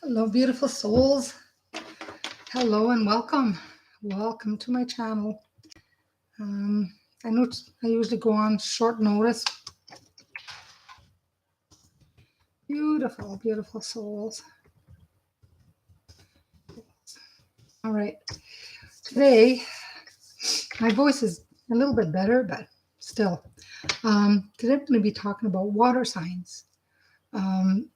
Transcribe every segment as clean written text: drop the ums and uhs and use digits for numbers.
Hello, beautiful souls. Hello and welcome. Welcome to my channel. Um, I usually go on short notice. Beautiful, beautiful souls. All right. Today, my voice is a little bit better, but still. Today, I'm going to be talking about water signs. Um,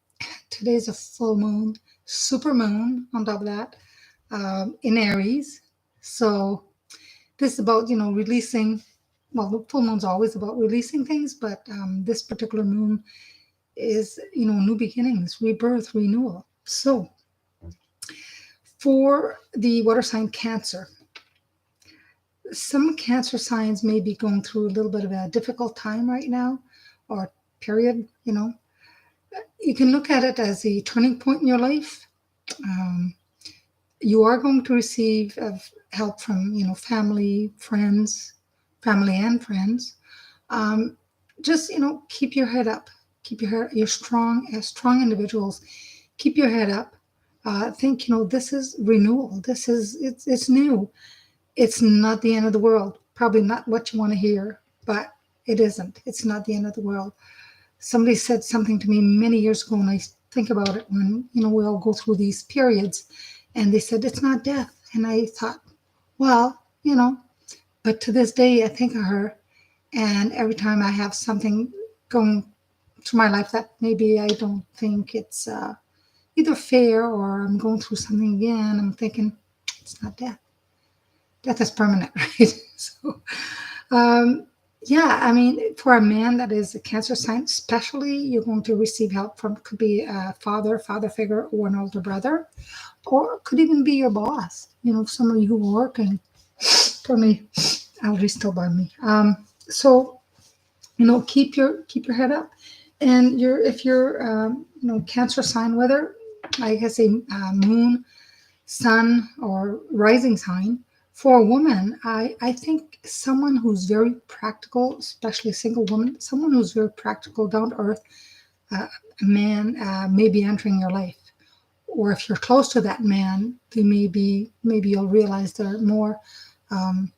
Today's a full moon, super moon on top of that, in Aries. So, this is about releasing. Well, the full moon's always about releasing things, but this particular moon is new beginnings, rebirth, renewal. So for the water sign Cancer, some Cancer signs may be going through a little bit of a difficult time right now, or period. You can look at it as a turning point in your life. um, you are going to receive help from family and friends. um, just keep your head up. Keep your head. You're strong, as strong individuals. Keep your head up. Think, this is renewal. It's new. It's not the end of the world. Probably not what you want to hear, but it isn't. It's not the end of the world. Somebody said something to me many years ago, and I think about it when we all go through these periods, and they said it's not death, and I thought, well, but to this day I think of her, and every time I have something going through my life that maybe I don't think it's either fair, or I'm going through something again, I'm thinking, it's not death. Death is permanent, right? So, um, yeah, I mean, for a man that is a Cancer sign, especially, you're going to receive help from, could be a father figure, or an older brother, or it could even be your boss, somebody who working. For me, allergies still bug me. So, keep your head up, and if you're Cancer sign, whether, like I say, moon, sun, or rising sign. For a woman, I think someone who's very practical, especially a single woman, someone who's very practical, down to earth, a man may be entering your life. Or if you're close to that man, they maybe you'll realize they're more um,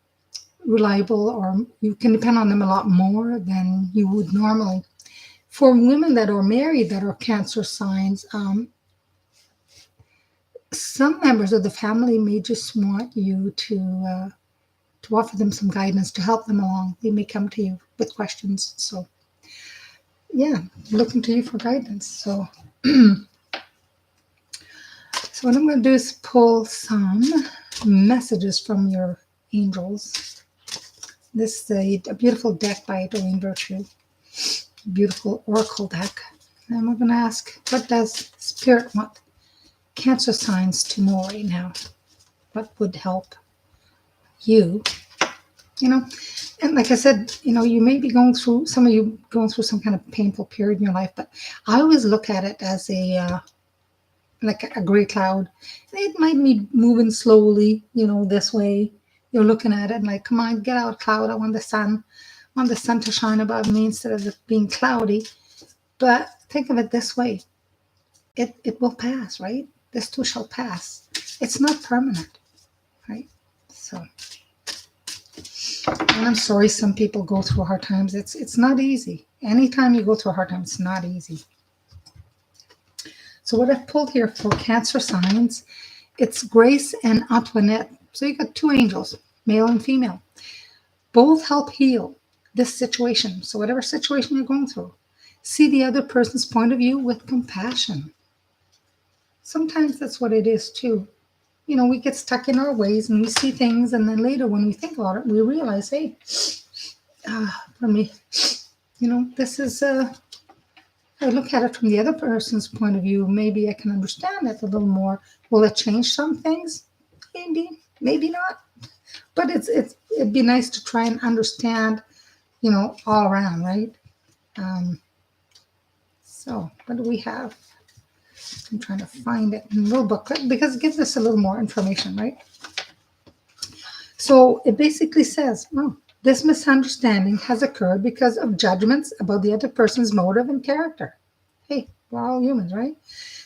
reliable, or you can depend on them a lot more than you would normally. For women that are married that are Cancer signs, some members of the family may just want you to offer them some guidance, to help them along. They may come to you with questions. So, yeah, looking to you for guidance. So, so what I'm going to do is pull some messages from your angels. This is a beautiful deck by Doreen Virtue, beautiful oracle deck. And we're going to ask, what does Spirit want Cancer signs to know right now? What would help you? And like I said, you may be going through, some of you going through some kind of painful period in your life, but I always look at it as like a gray cloud. It might be moving slowly, this way. You're looking at it and like, come on, get out, cloud. I want the sun. I want the sun to shine above me instead of it being cloudy. But think of it this way. It will pass, right? This too shall pass. It's not permanent, right? So, and I'm sorry, some people go through hard times. It's not easy. Anytime you go through a hard time, it's not easy. So what I've pulled here for Cancer signs, it's Grace and Antoinette. So you got two angels, male and female. Both help heal this situation. So whatever situation you're going through, see the other person's point of view with compassion. Sometimes that's what it is too. We get stuck in our ways and we see things, and then later when we think about it, we realize, hey, for me, this is, I look at it from the other person's point of view, maybe I can understand it a little more. Will it change some things? Maybe not. But it'd be nice to try and understand, all around, right? So what do we have? I'm trying to find it in a little booklet because it gives us a little more information, right? So it basically says, this misunderstanding has occurred because of judgments about the other person's motive and character. Hey, we're all humans, right?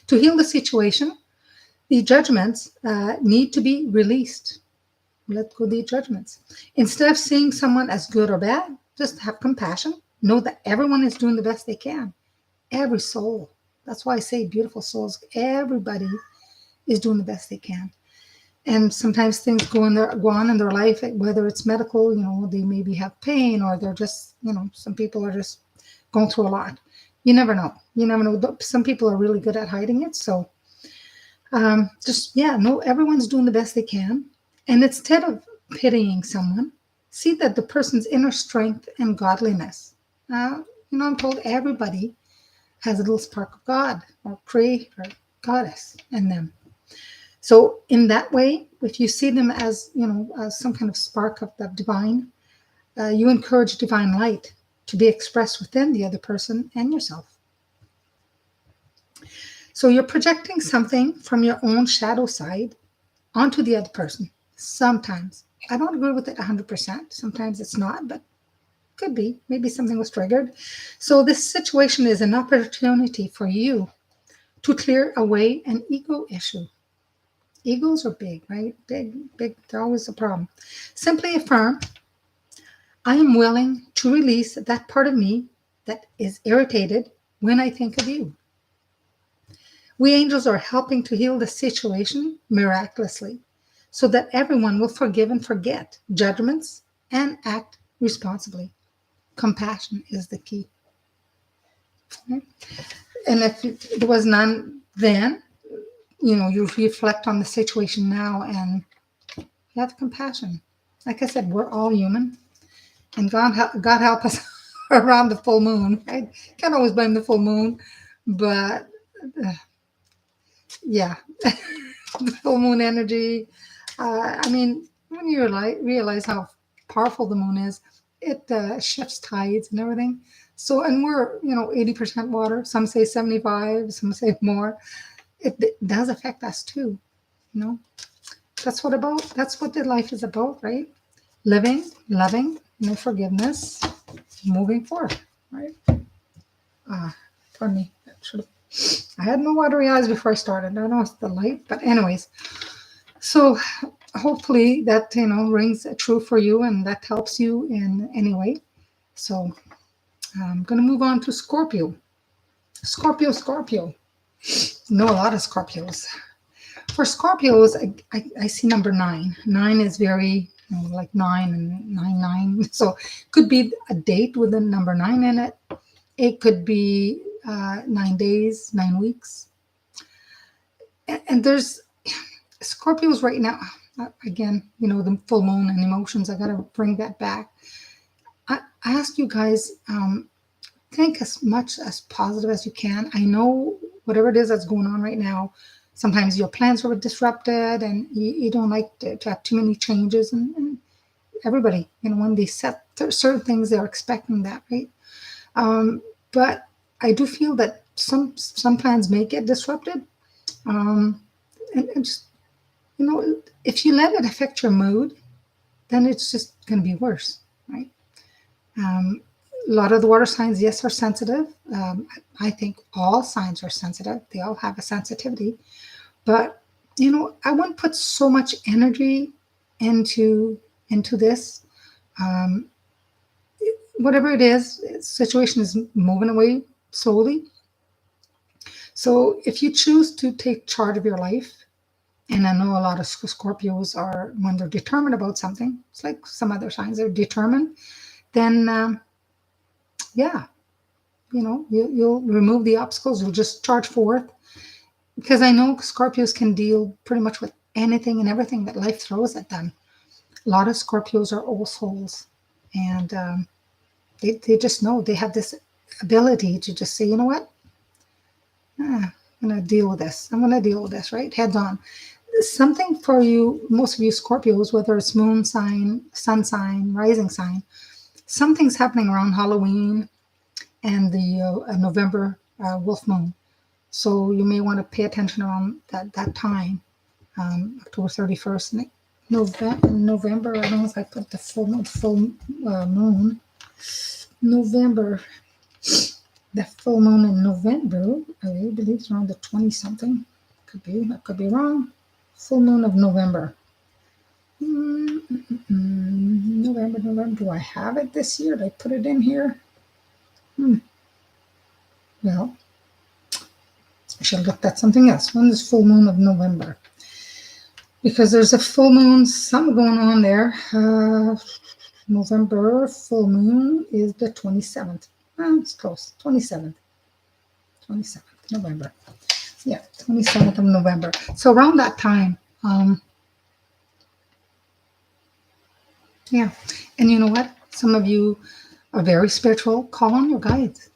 To heal the situation, The judgments need to be released. Let go the judgments. Instead of seeing someone as good or bad, just have compassion. Know that everyone is doing the best they can. Every soul. That's why I say beautiful souls. Everybody is doing the best they can. And sometimes things go on in their life, whether it's medical, they maybe have pain, or they're just, some people are just going through a lot. You never know. You never know. Some people are really good at hiding it. So no, everyone's doing the best they can. And instead of pitying someone, see that the person's inner strength and godliness. I'm told everybody has a little spark of God or creator, or goddess in them. So in that way, if you see them as, as some kind of spark of the divine, you encourage divine light to be expressed within the other person and yourself. So you're projecting something from your own shadow side onto the other person. Sometimes. I don't agree with it 100%. Sometimes it's not, but could be. Maybe something was triggered. So this situation is an opportunity for you to clear away an ego issue. Egos are big, right? Big. They're always a problem. Simply affirm, I am willing to release that part of me that is irritated when I think of you. We angels are helping to heal the situation miraculously so that everyone will forgive and forget judgments and act responsibly. Compassion is the key. Okay? And if there was none then, you reflect on the situation now and you have compassion. Like I said, we're all human, and God help us around the full moon. Right? Can't always blame the full moon, but yeah, the full moon energy. When you realize how powerful the moon is, it shifts tides and everything. So, and we're 80% water. Some say 75. Some say more. It does affect us too. That's what the life is about, right? Living, loving, no forgiveness, moving forward, right? Pardon me. I had no watery eyes before I started. I don't know it's the light, but anyways. So hopefully that rings true for you and that helps you in any way. So I'm going to move on to Scorpio. Scorpio. Know a lot of Scorpios. For Scorpios, I see number 9. 9 is very like 9 and 99. So could be a date with the number 9 in it. It could be 9 days, 9 weeks. And there's Scorpios right now. Again, the full moon and emotions. I got to bring that back. I ask you guys, think as much as positive as you can. I know whatever it is that's going on right now, sometimes your plans are disrupted and you don't like to have too many changes. And everybody, when they set certain things, they're expecting that, right? But I do feel that some plans may get disrupted. And just, if you let it affect your mood, then it's just going to be worse, right? A lot of the water signs, yes, are sensitive. I think all signs are sensitive. They all have a sensitivity. But, I wouldn't put so much energy into this. Whatever it is, situation is moving away slowly. So if you choose to take charge of your life, and I know a lot of Scorpios are, when they're determined about something, it's like some other signs, they're determined, then you'll remove the obstacles, you'll just charge forth. Because I know Scorpios can deal pretty much with anything and everything that life throws at them. A lot of Scorpios are old souls, and they just know, they have this ability to just say, you know what, I'm going to deal with this, right? Heads on. Something for you, most of you Scorpios, whether it's moon sign, sun sign, rising sign, something's happening around Halloween and the November wolf moon. So you may want to pay attention around that time, October 31st. November, I don't know if I put the full moon. November, the full moon in November, I believe it's around the 20-something. Could be wrong. Full moon of November. November. Do I have it this year? Did I put it in here? Well, I should have looked at something else. When is full moon of November? Because there's a full moon, something going on there. November full moon is the 27th. It's close. 27th November. Yeah, 27th of November. So around that time, yeah. And you know what? Some of you are very spiritual. Call on your guides.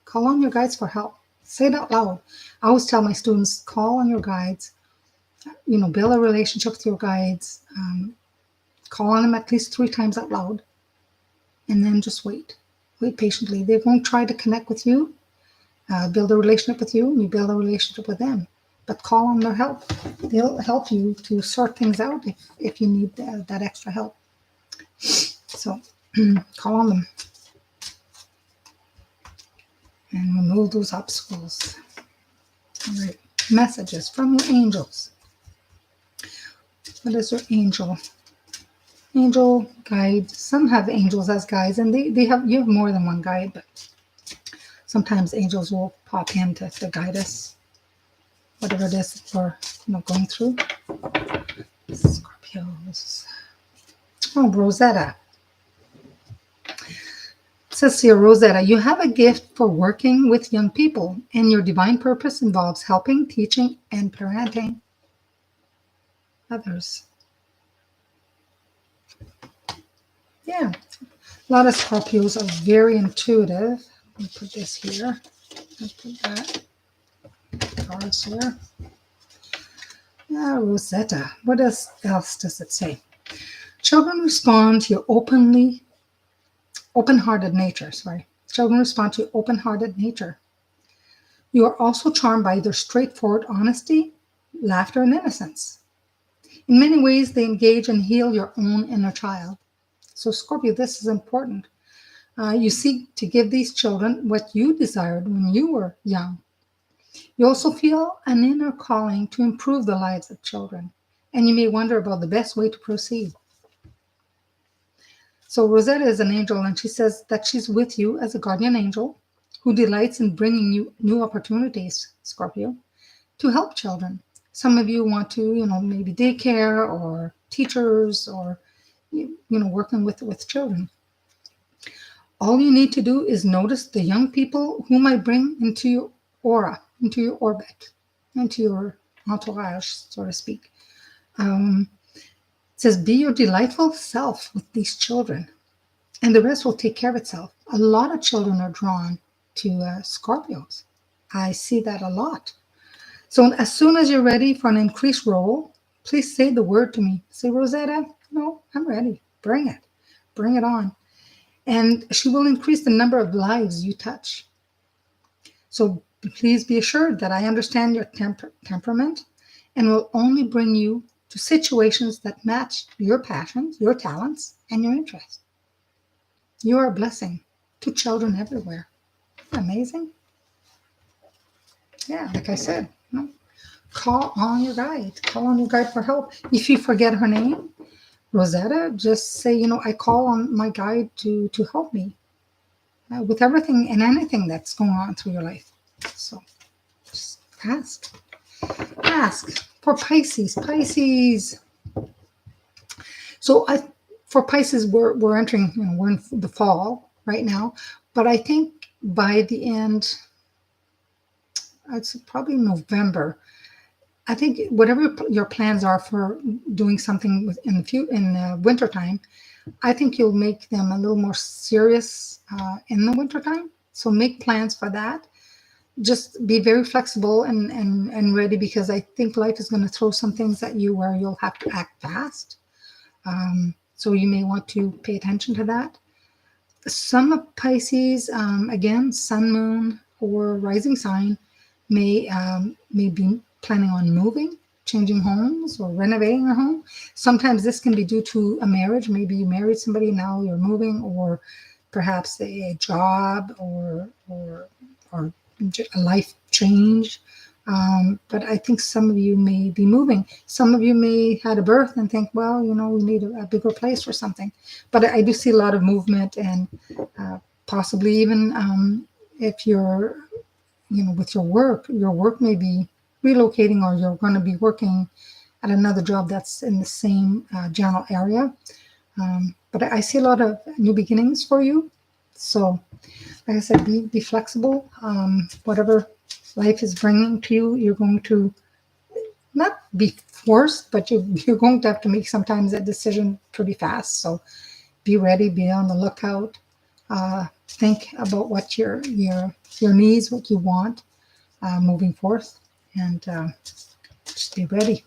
Call on your guides for help. Say it out loud. I always tell my students, call on your guides. Build a relationship with your guides. Call on them at least 3 times out loud. And then just wait. Wait patiently. They won't try to connect with you, build a relationship with you, and you build a relationship with them. But call on their help. They'll help you to sort things out if you need that extra help. So call on them and remove those obstacles. All right. Messages from your angels. What is your angel? Angel guide. Some have angels as guides, and you have more than one guide, but sometimes angels will pop in to guide us, whatever it is that we're going through. Scorpios. Oh, Rosetta. It says here, Rosetta, you have a gift for working with young people, and your divine purpose involves helping, teaching, and parenting others. Yeah, a lot of Scorpios are very intuitive. Let me put this here. Let's put that. Cards here. Rosetta. What else does it say? Children respond to your open-hearted nature. Children respond to your open-hearted nature. You are also charmed by their straightforward honesty, laughter, and innocence. In many ways, they engage and heal your own inner child. So, Scorpio, this is important. You seek to give these children what you desired when you were young. You also feel an inner calling to improve the lives of children, and you may wonder about the best way to proceed. So Rosetta is an angel, and she says that she's with you as a guardian angel who delights in bringing you new opportunities, Scorpio, to help children. Some of you want to, maybe daycare or teachers or, working with children. All you need to do is notice the young people whom I bring into your aura, into your orbit, into your entourage, so to speak. It says, be your delightful self with these children, and the rest will take care of itself. A lot of children are drawn to Scorpios. I see that a lot. So as soon as you're ready for an increased role, please say the word to me. Say, Rosetta, no, I'm ready. Bring it. Bring it on. And she will increase the number of lives you touch. So please be assured that I understand your temperament and will only bring you to situations that match your passions, your talents, and your interests. You are a blessing to children everywhere. Amazing. Yeah, like I said, call on your guide. Call on your guide for help. If you forget her name, Rosetta, just say, I call on my guide to help me with everything and anything that's going on through your life. So just ask. Ask for Pisces. So for Pisces, we're entering, we're in the fall right now, but I think by the end, it's probably November. I think whatever your plans are for doing something in wintertime, I think you'll make them a little more serious in the wintertime. So make plans for that. Just be very flexible and ready, because I think life is going to throw some things at you where you'll have to act fast. So you may want to pay attention to that. Some of Pisces, again, sun, moon, or rising sign may be planning on moving, changing homes, or renovating their home. Sometimes this can be due to a marriage. Maybe you married somebody, now you're moving, or perhaps a job or a life change. But I think some of you may be moving. Some of you may had a birth and think, well, we need a bigger place or something. But I do see a lot of movement, and possibly even if you're, with your work may be relocating, or you're going to be working at another job that's in the same general area. But I see a lot of new beginnings for you. So, like I said, be flexible. Whatever life is bringing to you, you're going to not be forced, but you're going to have to make sometimes a decision pretty fast. So be ready, be on the lookout. Think about what your needs, what you want moving forth, and just be ready.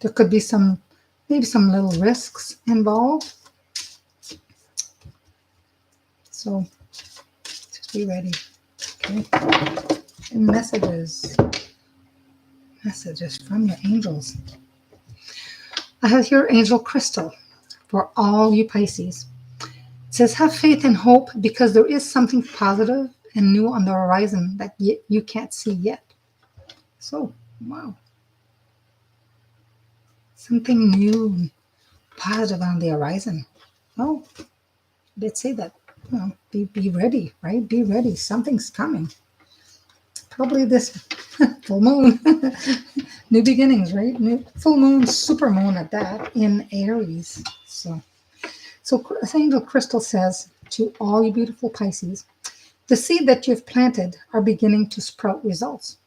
There could be maybe some little risks involved. So just be ready. Okay. And messages from your angels. I have here Angel Crystal for all you Pisces. It says, have faith and hope, because there is something positive and new on the horizon that you can't see yet. So, wow. Something new and positive on the horizon. Oh, did say that. Be ready, right? Be ready. Something's coming. Probably this full moon. New beginnings, right? New full moon, super moon at that, in Aries. So Angel Crystal says to all you beautiful Pisces, the seed that you've planted are beginning to sprout results.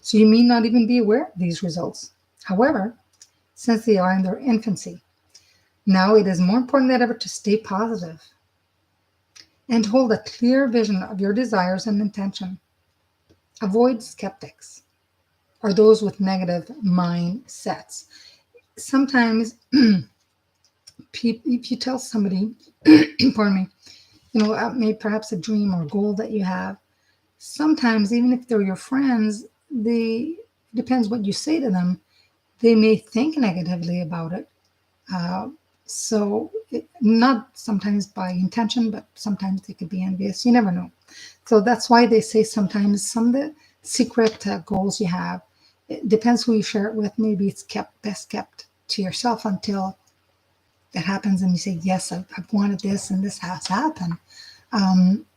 So you may not even be aware of these results. However, since they are in their infancy, now it is more important than ever to stay positive and hold a clear vision of your desires and intention. Avoid skeptics or those with negative mindsets. Sometimes, if you tell somebody, pardon me, maybe perhaps a dream or goal that you have, sometimes, even if they're your friends, depends what you say to them, they may think negatively about it. Not sometimes by intention, but sometimes they could be envious. You never know. So that's why they say sometimes some of the secret goals you have, it depends who you share it with. Maybe it's best kept to yourself until it happens and you say, yes, I've wanted this and this has happened.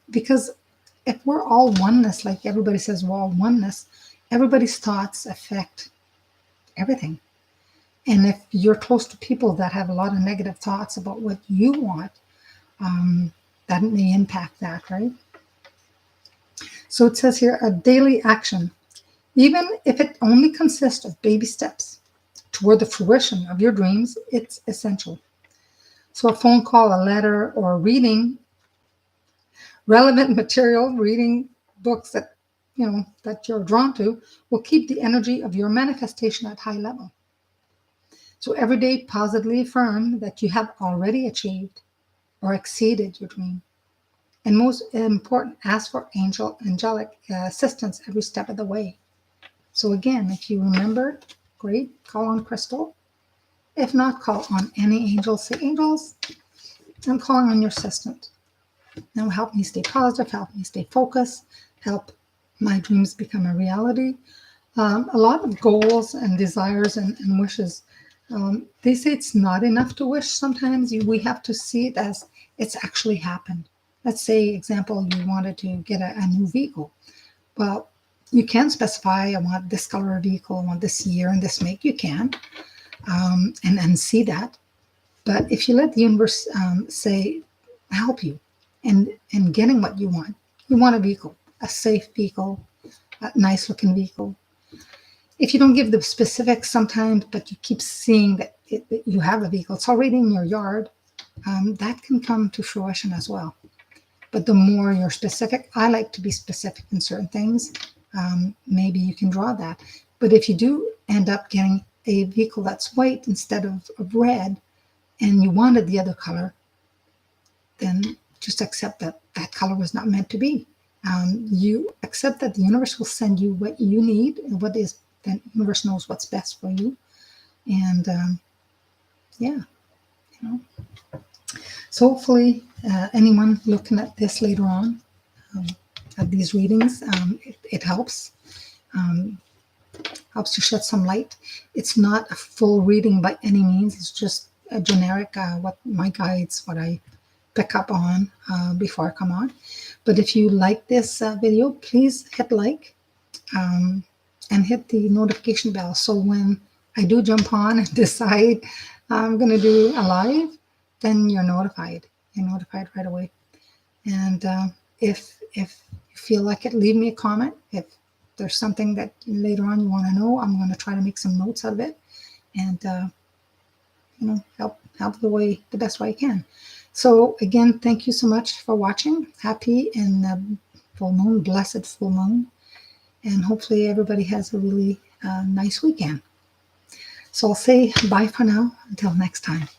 Because if we're all oneness, like everybody says, we're all oneness, everybody's thoughts affect everything. And if you're close to people that have a lot of negative thoughts about what you want, that may impact that, right? So it says here, a daily action, even if it only consists of baby steps toward the fruition of your dreams, it's essential. So a phone call, a letter, or reading relevant material, reading books that you're drawn to, will keep the energy of your manifestation at high level. So every day, positively affirm that you have already achieved or exceeded your dream. And most important, ask for angelic assistance every step of the way. So again, if you remember, great, call on Crystal. If not, call on any angel. Say, angels, I'm calling on your assistant. Now help me stay positive, help me stay focused, help my dreams become a reality. A lot of goals and desires and wishes, they say it's not enough to wish. Sometimes we have to see it as it's actually happened. Let's say, example, you wanted to get a new vehicle. Well, you can specify, I want this color of vehicle, I want this year and this make. You can, and see that. But if you let the universe help you in getting what you want a vehicle, a safe vehicle, a nice looking vehicle. If you don't give the specifics sometimes, but you keep seeing that you have a vehicle, it's already in your yard, that can come to fruition as well. But the more you're specific, I like to be specific in certain things, maybe you can draw that. But if you do end up getting a vehicle that's white instead of red, and you wanted the other color, then just accept that that color was not meant to be. You accept that the universe will send you what you need, and the universe knows what's best for you. And so hopefully anyone looking at this later on, at these readings, it helps. helps to shed some light. It's not a full reading by any means. It's just a generic, what my guides, what I pick up on before I come on. But if you like this video, please hit like and hit the notification bell. So when I do jump on and decide I'm going to do a live, then you're notified. You're notified right away. And if you feel like it, leave me a comment. If there's something that later on you want to know, I'm going to try to make some notes out of it and help the best way I can. So again, thank you so much for watching. Happy and full moon, blessed full moon, and hopefully everybody has a really nice weekend. So I'll say bye for now until next time.